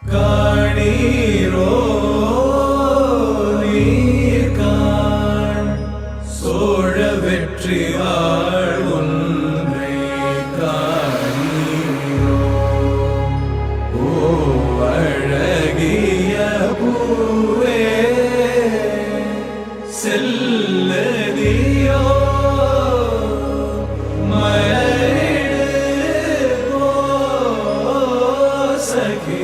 காணீரோ நீர்காண் சோழ வெற்றி ஆள் ஒன்றை காணீரோ ஓ அழகிய பூவே செல்லதியோ மலரிடு ஓ சகே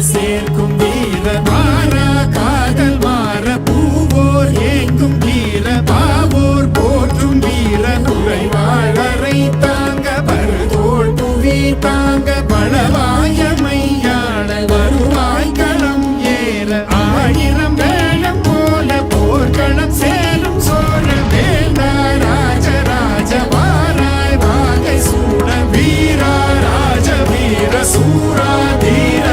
சேர்க்கும் வீர மாறா காதல் மாற பூவோர் ஏங்கும் வீர பாவோர் போற்றும் வீர குறைவாழரை தாங்க பருதோள் புவி தாங்க பலவாயமையாள வருவாய் களம் ஏற ஆயிரம் வேளம் போல போர்க்களம் சேரும் சோழ வேந்தா ராஜராஜ வாராய் வாகை சூட வீரா ராஜ வீர சூரா தீர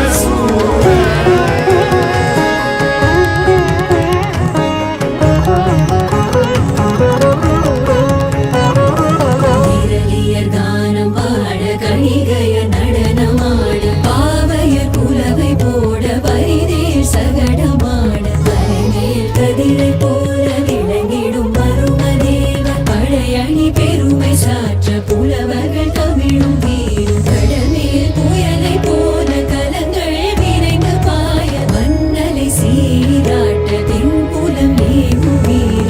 பெருமை சாற்ற புலவர்கள் தமிழும் வீரும் கடமேல் புயலை போல கலங்கள் விரைந்து பாய மன்னலை சீராட்ட தென்புலம் ஏகும் வீர